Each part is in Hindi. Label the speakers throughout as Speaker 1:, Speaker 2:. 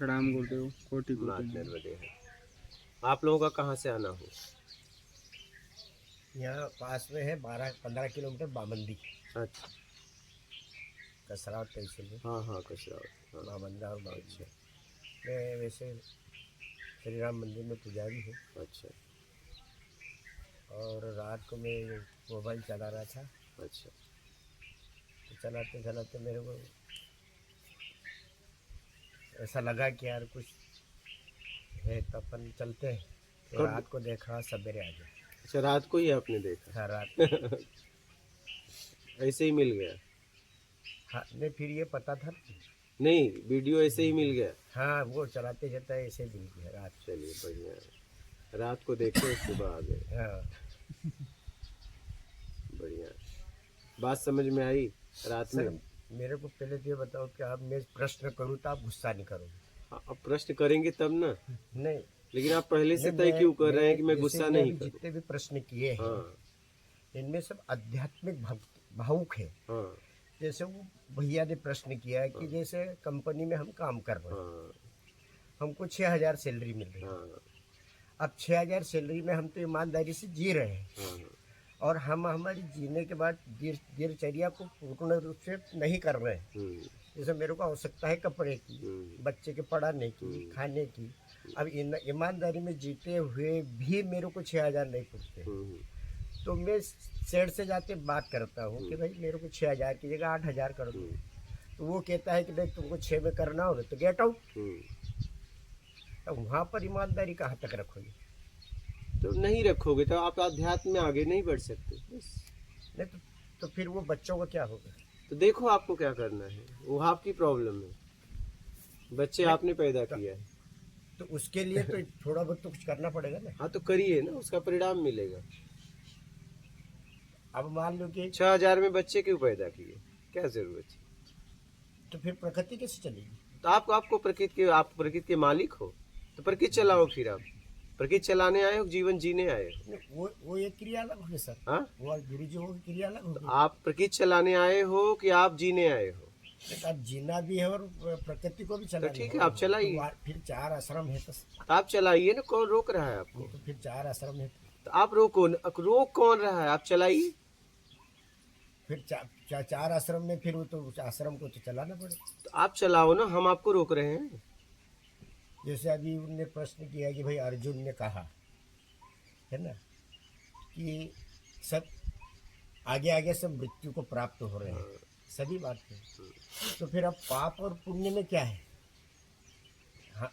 Speaker 1: प्रणाम गुरुदेव, कोटि
Speaker 2: मात
Speaker 1: कोटि नमः।
Speaker 2: नर्मदे है। आप लोगों का कहाँ से आना हो?
Speaker 3: यहाँ पास में है 12-15 किलोमीटर बामंदी,
Speaker 2: अच्छा।
Speaker 3: कसरावत तहसील में।
Speaker 2: हाँ हाँ, कचरा। हाँ।
Speaker 3: बामंदा और बामंदी।
Speaker 2: अच्छा
Speaker 3: मैं वैसे श्री राम मंदिर में पुजारी हूँ।
Speaker 2: अच्छा
Speaker 3: और रात को मैं मोबाइल चला रहा था,
Speaker 2: अच्छा।
Speaker 3: तो चलाते चलाते मेरे को ऐसा लगा कि यार कुछ है, तो अपन चलते हैं। तो
Speaker 2: कब?
Speaker 3: रात को देखा, सवेरे आ गया।
Speaker 2: अच्छा, रात को ही आपने देखा?
Speaker 3: हाँ, रात को।
Speaker 2: ऐसे ही मिल गया?
Speaker 3: हाँ, नहीं, फिर ये पता था ना।
Speaker 2: नहीं, वीडियो ऐसे ही मिल गया?
Speaker 3: हाँ, वो चलाते चलते ऐसे मिल गया रात।
Speaker 2: चलिए बढ़िया है। रात को देखे, सुबह आ गए।
Speaker 3: हाँ,
Speaker 2: बढ़िया। बात समझ में आई रात में?
Speaker 3: सर मेरे को पहले तो ये बताओ कि आप मैं प्रश्न करूँ तो आप गुस्सा नहीं करोगे?
Speaker 2: हाँ, अब प्रश्न करेंगे तब ना।
Speaker 3: नहीं,
Speaker 2: लेकिन आप पहले से
Speaker 3: नहीं,
Speaker 2: तय क्यों कर रहे हैं कि मैं
Speaker 3: जैसे
Speaker 2: गुस्सा
Speaker 3: मैंने
Speaker 2: नहीं
Speaker 3: अभी
Speaker 2: करूं?
Speaker 3: जितने भी प्रश्न किए हैं,
Speaker 2: हाँ
Speaker 3: इनमें सब आध्यात्मिक भावुक है।
Speaker 2: हाँ
Speaker 3: जैसे वो भैया ने प्रश्न किया कि जैसे कंपनी में हम काम कर रहे हैं,
Speaker 2: हाँ
Speaker 3: हमको 6,000 सैलरी मिल रही है।
Speaker 2: हाँ
Speaker 3: अब 6,000 सैलरी में हम तो ईमानदारी से जी रहे हैं,
Speaker 2: हाँ
Speaker 3: और हम हमारी जीने के बाद दिनचर्या को पूर्ण रूप से नहीं कर रहे हैं।
Speaker 2: हम्म,
Speaker 3: जैसे मेरे को आवश्यकता है कपड़े की, बच्चे के पढ़ाने की, खाने की। अब ईमानदारी में जीते हुए भी मेरे को 6,000 नहीं पूछते।
Speaker 2: हम्म,
Speaker 3: तो मैं सेठ से जाके बात करता हूँ कि भाई मेरे को 6,000 की जगह 8,000 कर दो। तो वो कहता है कि नहीं, तुमको 6 में करना होगा तो गेट आउट।
Speaker 2: हम्म।
Speaker 3: तो वहाँ पर ईमानदारी कहाँ तक रखोगे?
Speaker 2: तो नहीं रखोगे तो आप अध्यात्म में आगे नहीं बढ़ सकते बस।
Speaker 3: नहीं तो फिर वो बच्चों का क्या होगा?
Speaker 2: तो देखो आपको क्या करना है, वो आपकी प्रॉब्लम है। बच्चे आपने पैदा किया है,
Speaker 3: तो उसके लिए तो थोड़ा बहुत तो कुछ करना पड़ेगा ना।
Speaker 2: हाँ तो करिए ना, उसका परिणाम मिलेगा।
Speaker 3: अब मान लो कि
Speaker 2: 6,000 में बच्चे क्यों पैदा किए, क्या जरूरत है?
Speaker 3: तो फिर प्रकृति कैसे चलेगी?
Speaker 2: तो आप प्रकृति के मालिक हो, तो प्रकृति चलाओ। फिर आप प्रकृति चलाने आए हो, जीवन जीने आए हो।
Speaker 3: नहीं, वो एक क्रिया अलग होगी सर।
Speaker 2: हाँ,
Speaker 3: वो गुरु जी होगी, क्रिया अलग होगी।
Speaker 2: आप प्रकृति चलाने आए हो कि आप जीने आए हो?
Speaker 3: अब जीना भी है और प्रकृति को भी चलाना
Speaker 2: तो ठीक है, आप चलाइए।
Speaker 3: तो फिर 4 आश्रम है,
Speaker 2: तो आप चलाइए ना, कौन रोक रहा है आपको?
Speaker 3: तो फिर 4 आश्रम है,
Speaker 2: तो आप रोक कौन रहा है? आप चलाइए।
Speaker 3: फिर 4 आश्रम में फिर वो तो उस आश्रम को तो चलाना पड़ेगा।
Speaker 2: तो आप चलाओ ना, हम आपको रोक रहे हैं?
Speaker 3: जैसे अभी उनने प्रश्न किया कि भाई अर्जुन ने कहा है ना कि सब आगे आगे सब मृत्यु को प्राप्त हो रहे हैं, सभी बात है। तो फिर अब पाप और पुण्य में क्या है?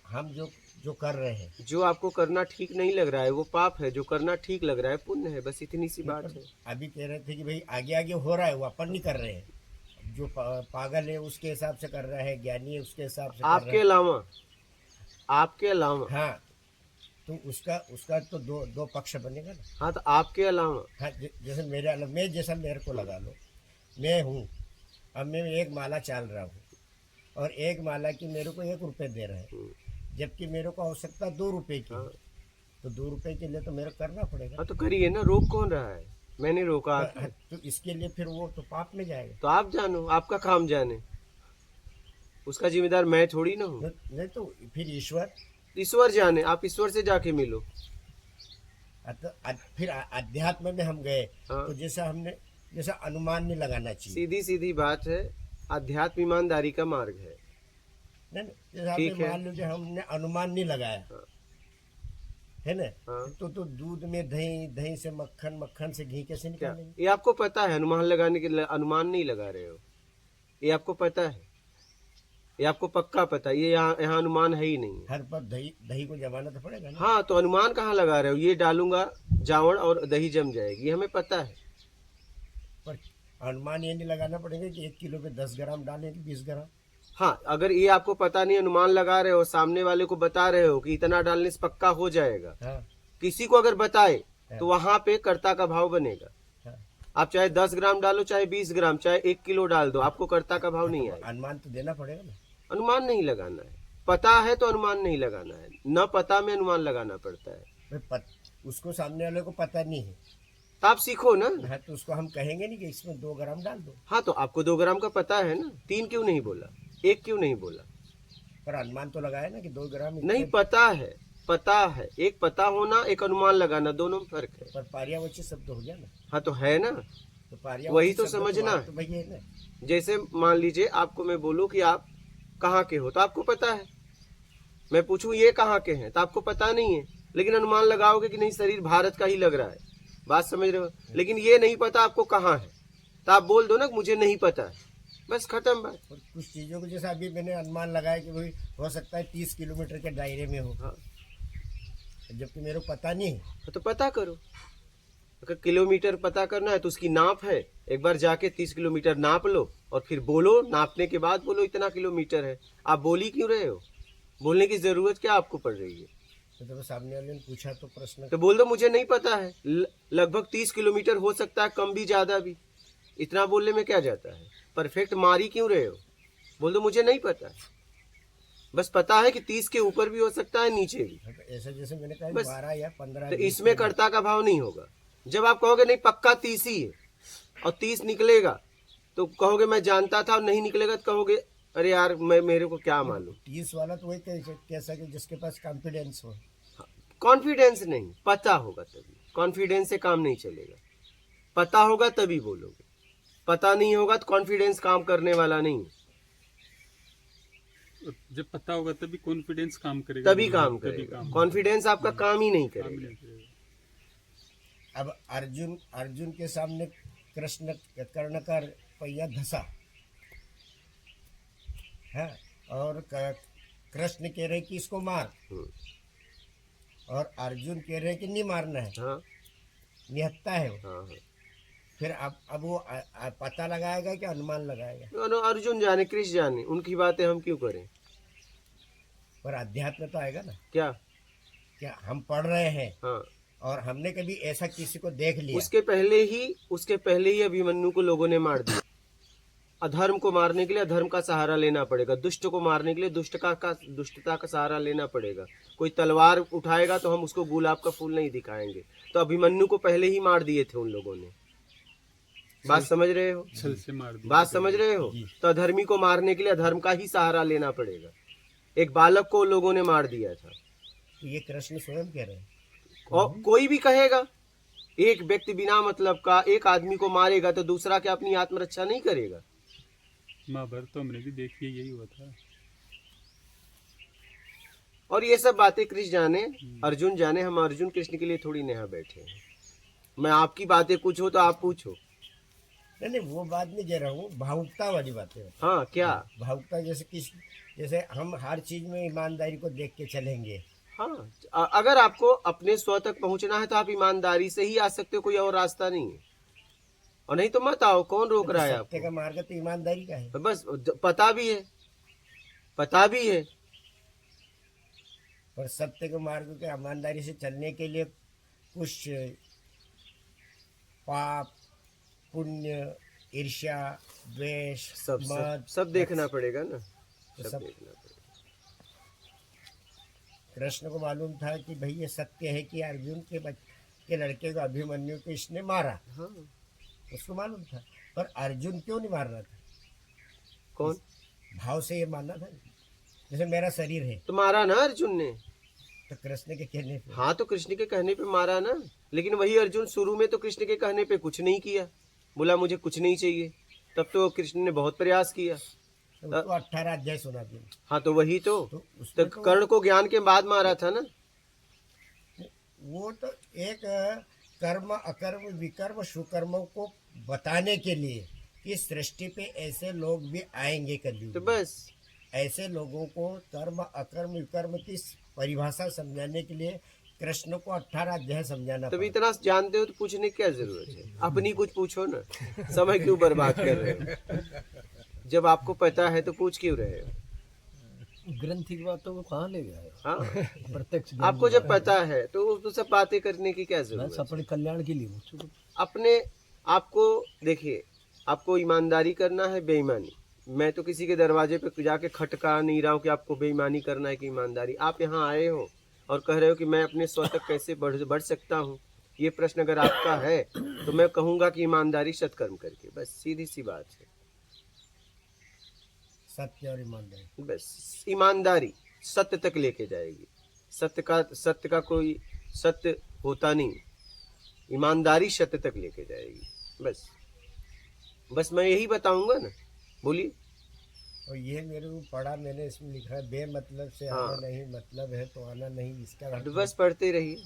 Speaker 3: हम जो कर रहे हैं,
Speaker 2: जो आपको करना ठीक नहीं लग रहा है वो पाप है, जो करना ठीक लग रहा है पुण्य है, बस इतनी सी बात है।
Speaker 3: अभी कह रहे थे कि भाई आगे आगे हो रहा है, वो अपन नहीं कर रहे हैं। जो पागल है उसके हिसाब से कर रहा है, ज्ञानी है उसके हिसाब से कर
Speaker 2: आपके अलावा
Speaker 3: हाँ, तो उसका तो दो पक्ष बनेगा ना।
Speaker 2: हाँ, तो आपके अलावा
Speaker 3: हाँ, जैसे मेरे अलग, मैं जैसा मेरे को लगा लो, मैं हूँ, अब मैं 1 माला चाल रहा हूँ और 1 माला की मेरे को 1 रुपये दे रहे हैं, जबकि मेरे को आवश्यकता 2 रुपये की है। तो 2 रुपये के लिए तो मेरे को करना पड़ेगा।
Speaker 2: हाँ तो करिए ना, रोक कौन रहा है? मैंने रोका
Speaker 3: तो इसके लिए फिर वो तो पाप में जाएगा।
Speaker 2: तो आप जानो, आपका काम जाने, उसका जिम्मेदार मैं थोड़ी ना हूँ।
Speaker 3: नहीं तो फिर
Speaker 2: ईश्वर जाने, आप ईश्वर से जाके मिलो।
Speaker 3: फिर अध्यात्म में हम गए।
Speaker 2: हाँ।
Speaker 3: तो जैसा अनुमान नहीं लगाना चाहिए।
Speaker 2: सीधी बात है, अध्यात्म ईमानदारी का मार्ग है।
Speaker 3: नहीं, जैसे आपने मान लो कि हमने अनुमान नहीं लगाया,
Speaker 2: हाँ।
Speaker 3: है ना?
Speaker 2: हाँ।
Speaker 3: तो दूध में दही से मक्खन, मक्खन से घी कैसे निकालेंगे?
Speaker 2: ये आपको पता है? अनुमान नहीं लगा रहे हो, ये आपको पता है, ये आपको पक्का पता है। ये यहाँ अनुमान है ही नहीं।
Speaker 3: हर पर दही को जमाना तो पड़ेगा ना।
Speaker 2: हाँ, तो अनुमान कहाँ लगा रहे हो? ये डालूंगा जावड़ और दही जम जाएगी, ये हमें पता है।
Speaker 3: पर अनुमान ये नहीं लगाना पड़ेगा कि 1 किलो में 10 ग्राम डालें कि 20 ग्राम।
Speaker 2: हाँ, अगर ये आपको पता नहीं, अनुमान लगा रहे हो, सामने वाले को बता रहे हो कि इतना डालने से पक्का हो जाएगा।
Speaker 3: हाँ।
Speaker 2: किसी को अगर बताए तो वहां पे कर्ता का भाव बनेगा।
Speaker 3: हाँ।
Speaker 2: आप चाहे 10 ग्राम डालो, चाहे 20 ग्राम, चाहे 1 किलो डाल दो, आपको कर्ता का भाव नहीं आएगा।
Speaker 3: अनुमान तो देना पड़ेगा ना।
Speaker 2: अनुमान नहीं लगाना है, पता है तो अनुमान नहीं लगाना है, न पता में अनुमान लगाना पड़ता है।
Speaker 3: उसको सामने वाले को पता नहीं है
Speaker 2: तो आप सीखो ना।
Speaker 3: हाँ, तो उसको हम कहेंगे नहीं कि इसमें 2 ग्राम डाल दो।
Speaker 2: हाँ, तो आपको 2 ग्राम का पता है ना, 3 क्यों नहीं बोला, 1 क्यों नहीं बोला?
Speaker 3: पर अनुमान तो लगाया ना कि 2 ग्राम
Speaker 2: नहीं, पता है, एक पता होना, एक अनुमान लगाना, दोनों में फर्क है।
Speaker 3: पर पर्यायवाची शब्द हो गया ना,
Speaker 2: हाँ तो है ना,
Speaker 3: तो पर्यायवाची
Speaker 2: वही तो
Speaker 3: शब्द
Speaker 2: समझना
Speaker 3: बात तो वही है ना।
Speaker 2: जैसे मान लीजिए आपको मैं बोलूं कि आप कहाँ के हो, तो आपको पता है। मैं पूछूं ये कहाँ के हैं, तो आपको पता नहीं है, लेकिन अनुमान लगाओगे कि नहीं शरीर भारत का ही लग रहा है। बात समझ रहे हो? लेकिन ये नहीं पता आपको कहाँ है, तो आप बोल दो ना मुझे नहीं पता है, बस खत्म बात।
Speaker 3: और कुछ चीज़ों को जैसे अभी मैंने अनुमान लगाया कि भाई हो सकता है 30 किलोमीटर के दायरे में हो,
Speaker 2: हाँ,
Speaker 3: जबकि मेरे को पता नहीं है।
Speaker 2: तो पता करो। अगर किलोमीटर पता करना है तो उसकी नाप है, एक बार जाके 30 किलोमीटर नाप लो और फिर बोलो, नापने के बाद बोलो इतना किलोमीटर है। आप बोल ही क्यों रहे हो? बोलने की जरूरत क्या आपको पड़ रही है?
Speaker 3: तो जब सामने वाले ने पूछा तो प्रश्न
Speaker 2: तो बोल दो मुझे नहीं पता है, लगभग 30 किलोमीटर हो सकता है, कम भी ज्यादा भी। इतना बोलने में क्या जाता है? परफेक्ट मार ही क्यों रहे हो? बोल दो मुझे नहीं पता है, बस पता है कि 30 के ऊपर भी हो सकता है, नीचे भी।
Speaker 3: तो ऐसा जैसे मैंने कहा
Speaker 2: बस
Speaker 3: 12 या 15
Speaker 2: तो
Speaker 3: 20
Speaker 2: इसमें कर्ता का भाव नहीं होगा। जब आप कहोगे नहीं पक्का 30 ही है और 30 निकलेगा, तो कहोगे मैं जानता था, और नहीं निकलेगा तो कहोगे अरे यार मैं मेरे को क्या मालूम।
Speaker 3: 30 वाला तो वही कह सके जिसके पास कॉन्फिडेंस हो।
Speaker 2: कॉन्फिडेंस नहीं, पता होगा तभी। कॉन्फिडेंस से काम नहीं चलेगा, पता होगा तभी बोलोगे। पता नहीं होगा तो कॉन्फिडेंस काम करने वाला नहीं,
Speaker 1: जब पता होगा तभी कॉन्फिडेंस काम करेगा,
Speaker 2: तभी काम करेगा। कॉन्फिडेंस आपका काम ही नहीं
Speaker 1: काम
Speaker 2: करेगा।
Speaker 1: नहीं करेगा।
Speaker 3: अब अर्जुन के सामने कृष्ण कर्ण का पहिया धसा है, और कृष्ण कह रहे कि इसको मार, और अर्जुन कह रहे कि नहीं मारना है,
Speaker 2: हाँ
Speaker 3: निहत्ता है वो।
Speaker 2: हाँ हाँ।
Speaker 3: फिर अब वो पता लगाएगा कि अनुमान लगाएगा?
Speaker 2: दोनों अर्जुन जाने कृष्ण जाने, उनकी बातें हम क्यों करें?
Speaker 3: पर अध्यात्म तो आएगा ना।
Speaker 2: क्या?
Speaker 3: क्या हम पढ़ रहे हैं
Speaker 2: हाँ,
Speaker 3: और हमने कभी ऐसा किसी को देख लिया?
Speaker 2: उसके पहले ही अभिमन्यु को लोगों ने मार दिया। अधर्म को मारने के लिए अधर्म का सहारा लेना पड़ेगा, दुष्ट को मारने के लिए दुष्टता का सहारा लेना पड़ेगा। कोई तलवार उठाएगा तो हम उसको गुलाब का फूल नहीं दिखाएंगे। तो अभिमन्यु को पहले ही मार दिए थे उन लोगों ने। बात समझ रहे हो?
Speaker 1: छल से मार दिया।
Speaker 2: बात समझ रहे हो? तो अधर्मी को मारने के लिए अधर्म का ही सहारा लेना पड़ेगा। एक बालक को लोगों ने मार दिया था।
Speaker 3: तो ये कृष्ण स्वयं कह रहे हैं।
Speaker 2: और कोई भी कहेगा, एक व्यक्ति बिना मतलब का एक आदमी को मारेगा तो दूसरा क्या अपनी आत्मरक्षा नहीं करेगा?
Speaker 1: महाभारत तो हमने भी देखी है, यही हुआ था।
Speaker 2: और ये सब बातें कृष्ण जाने, अर्जुन जाने। हम अर्जुन कृष्ण के लिए थोड़ी यहाँ बैठे हैं। मैं आपकी बातें कुछ हो तो आप पूछो।
Speaker 3: नहीं, वो बात नहीं कह रहा हूँ, भावुकता वाली बातें।
Speaker 2: हाँ, क्या?
Speaker 3: भावुकता जैसे हम हर चीज में ईमानदारी को देख के चलेंगे।
Speaker 2: हाँ, अगर आपको अपने स्व तक पहुंचना है तो आप ईमानदारी से ही आ सकते हो, कोई और रास्ता नहीं है। और नहीं तो मत आओ, कौन रोक रहा है
Speaker 3: सत्य का
Speaker 2: आपको?
Speaker 3: मार्ग तो ईमानदारी का है।
Speaker 2: तो बस पता भी है, पता भी है।
Speaker 3: पर सत्य के मार्ग के ईमानदारी से चलने के लिए कुछ पाप, पुण्य, ईर्ष्या, द्वेष, मद
Speaker 2: सब देखना पड़ेगा ना, सब
Speaker 3: सब-
Speaker 2: देखना पड़ेगा।
Speaker 3: कृष्ण को मालूम था कि भाई ये सत्य है कि अर्जुन के लड़के को अभिमन्यु को इसने मारा,
Speaker 2: हाँ,
Speaker 3: उसको मालूम था। पर अर्जुन क्यों नहीं मार रहा था?
Speaker 2: कौन?
Speaker 3: भाव से ये मानना था जैसे मेरा शरीर है,
Speaker 2: तो मारा ना अर्जुन ने।
Speaker 3: तो कृष्ण के कहने पे।
Speaker 2: हाँ, तो कृष्ण के कहने पे मारा ना। लेकिन वही अर्जुन शुरू में तो कृष्ण के कहने पे कुछ नहीं किया, बोला मुझे कुछ नहीं चाहिए। तब तो कृष्ण ने बहुत प्रयास किया।
Speaker 3: तो उसको 18 अध्याय सुना दिया।
Speaker 2: हाँ, तो वही तो
Speaker 3: उसमें
Speaker 2: तो कर्ण को ज्ञान के बाद मारा था ना।
Speaker 3: वो तो एक कर्म, अकर्म, विकर्म, सुकर्मों को बताने के लिए कि सृष्टि पे ऐसे लोग भी आएंगे कभी।
Speaker 2: तो बस
Speaker 3: ऐसे लोगों को कर्म, अकर्म, विकर्म की परिभाषा समझाने के लिए कृष्ण को 18 अध्याय समझाना
Speaker 2: तब
Speaker 3: पड़ा।
Speaker 2: इतना जानते हो तो पूछने की क्या जरूरत है? अपनी कुछ पूछो ना, समय क्यों बर्बाद कर रहे हो? जब आपको पता है तो पूछ क्यों रहे हो?
Speaker 4: ग्रंथि की बातों को कहाँ ले गए?
Speaker 2: हाँ,
Speaker 4: प्रत्यक्ष
Speaker 2: आपको जब पता है तो सब बातें करने की क्या
Speaker 4: बस
Speaker 2: जरूरत है?
Speaker 4: अपने कल्याण के लिए पूछो।
Speaker 2: अपने आपको देखिए, आपको ईमानदारी करना है, बेईमानी। मैं तो किसी के दरवाजे पे जाके खटका नहीं रहा हूँ कि आपको बेईमानी करना है कि ईमानदारी। आप यहाँ आए हो और कह रहे हो कि मैं अपने स्व तक कैसे बढ़ सकता हूँ। ये प्रश्न अगर आपका है तो मैं कहूँगा कि ईमानदारी सत्कर्म करके, बस सीधी सी बात है।
Speaker 3: सत्य और ईमानदारी।
Speaker 2: बस ईमानदारी सत्य तक लेके जाएगी। सत्य का कोई सत्य होता नहीं, ईमानदारी सत्य तक लेके जाएगी। बस मैं यही बताऊंगा ना। बोलिए।
Speaker 3: और ये मेरे को पढ़ा मैंने, इसमें लिखा है बेमतलब से
Speaker 2: हाँ।
Speaker 3: आना नहीं, मतलब है तो आना नहीं। इसका अर्थ
Speaker 2: बस पढ़ते रहिए,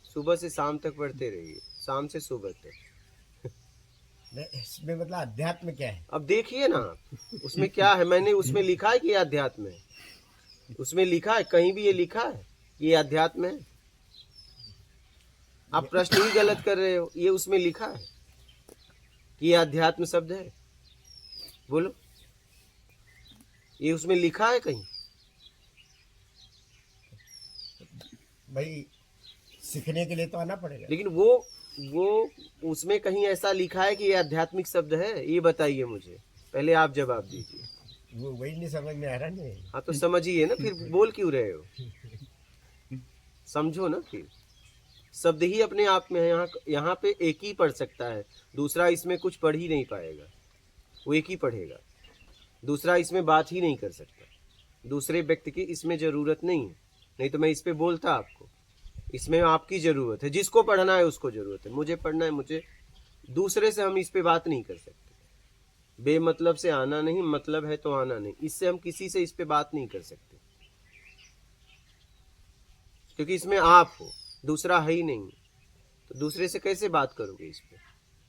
Speaker 2: सुबह से शाम तक पढ़ते रहिए, शाम से सुबह तक।
Speaker 3: इसमें मतलब अध्यात्म क्या है?
Speaker 2: अब देखिए ना उसमें क्या है। मैंने उसमें लिखा है कि ये अध्यात्म है, उसमें लिखा है, कहीं भी ये लिखा है कि ये अध्यात्म है? आप प्रश्न ही गलत कर रहे हो। ये उसमें लिखा है कि ये अध्यात्म शब्द है? बोलो, ये उसमें लिखा है कहीं?
Speaker 3: भाई सीखने के लिए तो आना पड़ेगा।
Speaker 2: लेकिन वो उसमें कहीं ऐसा लिखा है कि ये आध्यात्मिक शब्द है? ये बताइए मुझे, पहले आप जवाब दीजिए।
Speaker 3: वो वही नहीं समझ में आ रहा नहीं।
Speaker 2: हाँ तो समझिए ना, फिर बोल क्यों रहे हो? समझो ना। फिर शब्द ही अपने आप में है। यहाँ पे एक ही पढ़ सकता है, दूसरा इसमें कुछ पढ़ ही नहीं पाएगा। वो एक ही पढ़ेगा, दूसरा इसमें बात ही नहीं कर सकता। दूसरे व्यक्ति की इसमें जरूरत नहीं है, नहीं तो मैं इस पे बोलता आपको। इसमें आपकी जरूरत है, जिसको पढ़ना है उसको जरूरत है। मुझे पढ़ना है, मुझे दूसरे से हम इस पे बात नहीं कर सकते। बेमतलब से आना नहीं, मतलब है तो आना नहीं, इससे हम किसी से इस पे बात नहीं कर सकते, क्योंकि इसमें आप हो, दूसरा है ही नहीं। तो दूसरे से कैसे बात करोगे इस पे?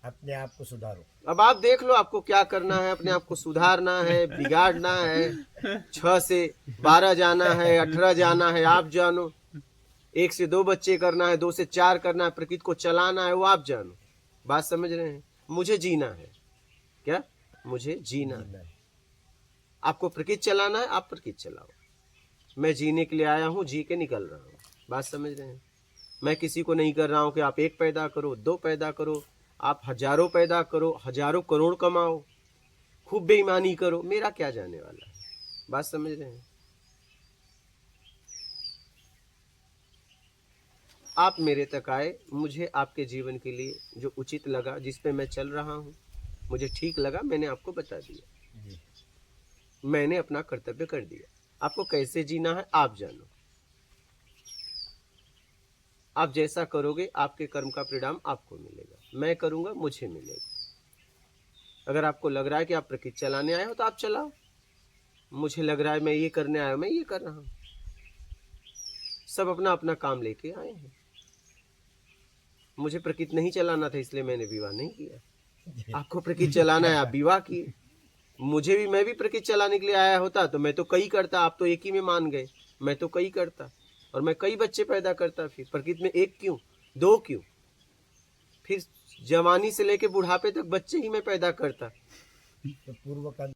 Speaker 3: अपने आप को सुधारो।
Speaker 2: अब आप देख लो आपको क्या करना है। अपने आप को सुधारना है, बिगाड़ना है, 6 से 12 जाना है, 18 जाना है, आप जानो। 1 से 2 बच्चे करना है, 2 से 4 करना है, प्रकृति को चलाना है, वो आप जानो। बात समझ रहे हैं? मुझे जीना है। क्या? मुझे जीना है। आपको प्रकृति चलाना है, आप प्रकृति चलाओ। मैं जीने के लिए आया हूँ, जी के निकल रहा हूँ। बात समझ रहे हैं? मैं किसी को नहीं कर रहा हूँ कि आप 1 पैदा करो, 2 पैदा करो, आप हजारों पैदा करो, हजारों करोड़ कमाओ, खूब बेईमानी करो, मेरा क्या जाने वाला है? बात समझ रहे हैं? आप मेरे तक आए, मुझे आपके जीवन के लिए जो उचित लगा, जिस पे मैं चल रहा हूँ, मुझे ठीक लगा, मैंने आपको बता दिया। मैंने अपना कर्तव्य कर दिया। आपको कैसे जीना है आप जानो। आप जैसा करोगे आपके कर्म का परिणाम आपको मिलेगा। मैं करूंगा, मुझे मिलेगा। अगर आपको लग रहा है कि आप प्रकृति चलाने आए हो तो आप चलाओ। मुझे लग रहा है मैं ये करने आया हूं, मैं ये कर रहा हूं। सब अपना अपना काम लेके आए हैं। मुझे प्रकृति नहीं चलाना था, इसलिए मैंने विवाह नहीं किया। आपको प्रकृति चलाना है, आप विवाह किए। मैं भी प्रकृति चलाने के लिए आया होता तो मैं तो कई करता। आप तो एक ही में मान गए, मैं तो कई करता, और मैं कई बच्चे पैदा करता। फिर प्रकृति में 1 क्यों, 2 क्यों? फिर जवानी से लेके बुढ़ापे तक बच्चे ही मैं पैदा करता।
Speaker 3: तो पूर्व का